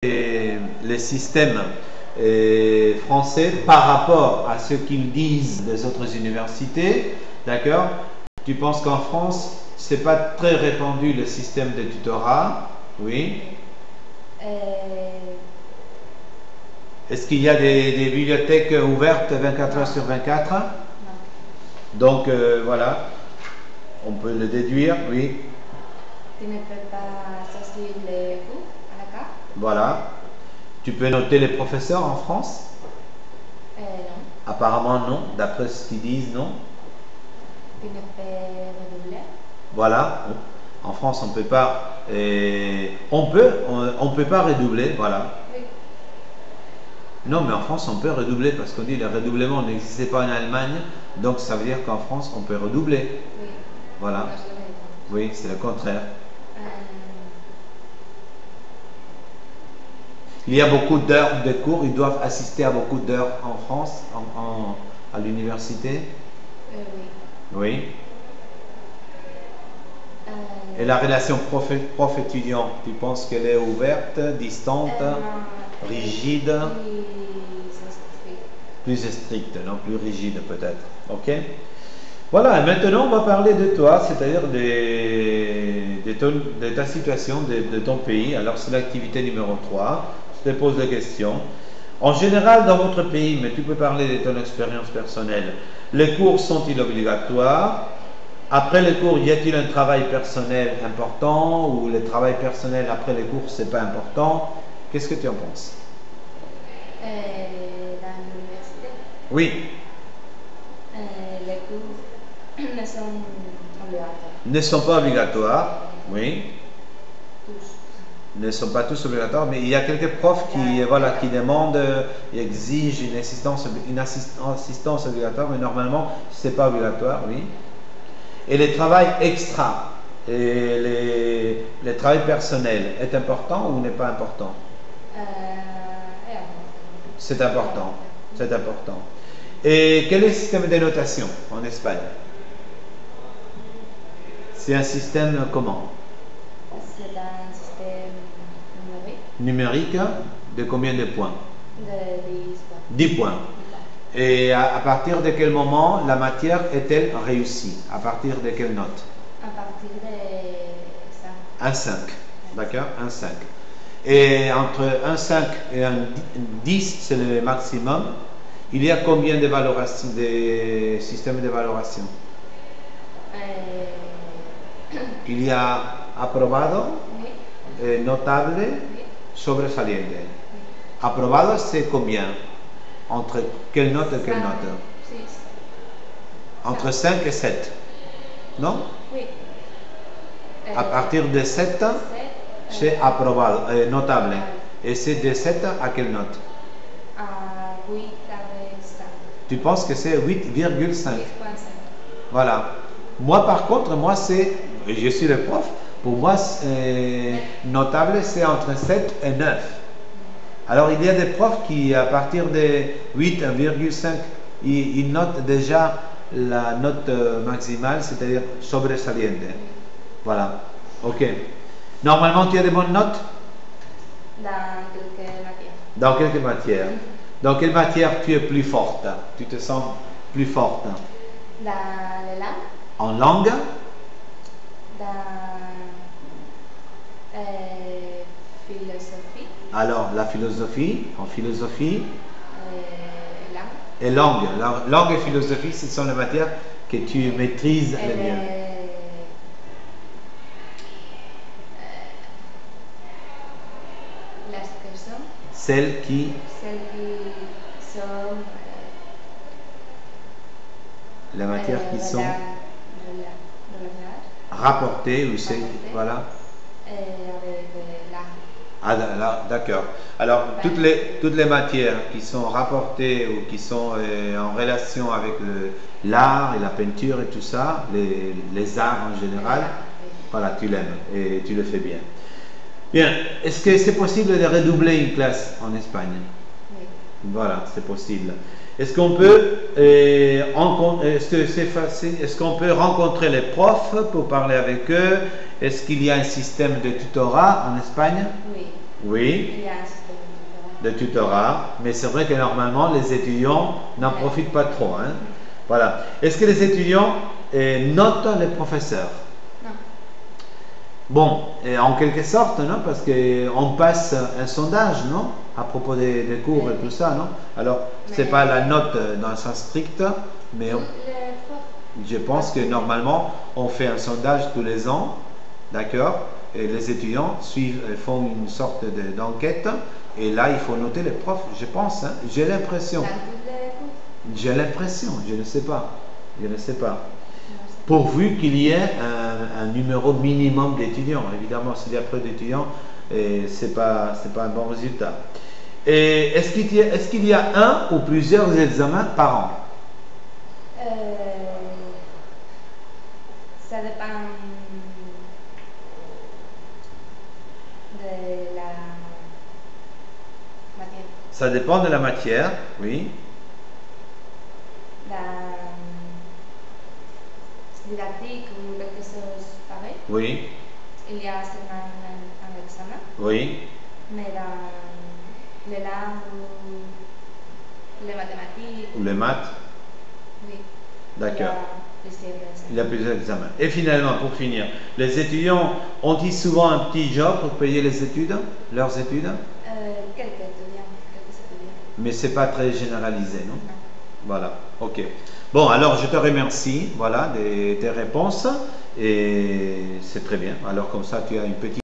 les systèmes français par rapport à ce qu'ils disent des autres universités, d'accord? Tu penses qu'en France, c'est pas très répandu le système de tutorat, oui? Est-ce qu'il y a des bibliothèques ouvertes 24 heures sur 24? Non. Donc voilà, on peut le déduire, oui. Tu ne peux pas choisir les cours à la carte? Voilà. Tu peux noter les professeurs en France? Non. Apparemment non, d'après ce qu'ils disent, non. Tu ne peux redoubler? Voilà. En France, on peut pas. On peut pas redoubler, voilà. Oui. Non, mais en France, on peut redoubler parce qu'on dit que le redoublement n'existait pas en Allemagne, donc ça veut dire qu'en France, on peut redoubler. Oui. Voilà. No, c'est le contraire. Oui, c'est le contraire. Il y a beaucoup d'heures de cours, ils doivent assister à beaucoup d'heures en France, à l'université. Oui. Oui. Et la relation prof-étudiant, tu penses qu'elle est ouverte, distante, rigide? Plus stricte, non, plus rigide peut-être. Ok. Voilà, et maintenant on va parler de toi, c'est-à-dire de ta situation, de ton pays. Alors c'est l'activité numéro 3. Je te pose la question. En général, dans votre pays, mais tu peux parler de ton expérience personnelle, les cours sont-ils obligatoires? Après les cours, y a-t-il un travail personnel important ou le travail personnel après les cours, c'est pas important? Qu'est-ce que tu en penses? Dans l'université, Oui, les cours ne sont obligatoires. ne sont pas obligatoires, oui, Tous. ne sont pas tous obligatoires, mais il y a quelques profs qui, voilà, qui demandent, exigent une assistance obligatoire, mais normalement, c'est pas obligatoire, oui. Et le travail extra, et le travail personnel est important ou n'est pas important? C'est important, c'est important. Et quel est le système de notation en Espagne? C'est un système comment? C'est un système numérique Numérique de combien de points? de 10 points. 10 points. Et à partir de quel moment la matière est-elle réussie? À partir de quelle note? À partir de 5. Un 5. D'accord? Un 5. Et entre un 5 et un 10, c'est le maximum. Il y a combien de valorations, de systèmes de valoration? Il y a aprobado, Oui. notable, Oui. sobresaliente. Aprobado, c'est combien? Entre quelle note et quelle note? 6. Entre 5 et 7. Non? Oui. À partir de 7, c'est aprobado, notable. Et c'est de 7 à quelle note? À 8 avec 5. Tu penses que c'est 8,5? 8,5. Voilà. Moi, par contre, je suis le prof. Pour moi, notable, c'est entre 7 et 9. Alors, il y a des profs qui, à partir de 8,5, ils notent déjà la note maximale, c'est-à-dire sobresaliente. Voilà. Ok. Normalement, tu as des bonnes notes? Dans quelques matières. Dans quelques matières. Dans quelle matière tu es plus forte? Tu te sens plus forte? Dans les langues. En langue? Dans philosophie. Alors, la philosophie, en philosophie, Langue. et langue. Langue et philosophie, ce sont les matières que tu maîtrises le mieux. Las personnes. Celles qui, Sont les matières qui sont relacionadas rapportées, ou c'est, voilà. avec l'art. Ah, d'accord. Alors, toutes les matières qui sont rapportées ou qui sont en relation avec l'art et la peinture et tout ça, les arts en général, voilà, tu l'aimes et tu le fais bien. Bien, est-ce que c'est possible de redoubler une classe en Espagne? Oui. Voilà, c'est possible. Est-ce qu'on peut, est-ce que c'est facile? Est-ce qu'on peut rencontrer les profs pour parler avec eux? Est-ce qu'il y a un système de tutorat en Espagne? Oui. Oui, Il y a un système de tutorat, mais c'est vrai que normalement les étudiants n'en profitent pas trop, hein. Voilà. Est-ce que les étudiants notent les professeurs? Non. Bon, en quelque sorte, non? Parce qu'on passe un sondage, non? À propos des cours et tout ça, non? Alors, c'est pas la note dans le sens strict, mais Les profs. je pense que normalement, on fait un sondage tous les ans, d'accord? Et les étudiants font une sorte d'enquête, et là, il faut noter les profs, je pense, hein? J'ai l'impression. Dans tous les cours. J'ai l'impression, je ne sais pas. Je ne sais pas. Non, c'est- Pourvu qu'il y ait un numéro minimum d'étudiants. Évidemment, s'il y a peu d'étudiants, c'est pas un bon résultat. Et est-ce qu'il y a un ou plusieurs examens par an? Ça dépend de la matière. Ça dépend de la matière, oui. La didactique ou quelque chose pareil. Oui, Il y a seulement un examen, oui, mais dans les langues ou les mathématiques, ou les maths, oui, d'accord. il y a plusieurs examens. Il y a plusieurs examens. Et finalement, pour finir, les étudiants ont-ils souvent un petit job pour payer les études, leurs études? Quelques étudiants. Mais c'est pas très généralisé, non? Non. Voilà, ok. Bon, alors je te remercie, voilà, tes réponses, et c'est très bien. Alors comme ça, tu as une petite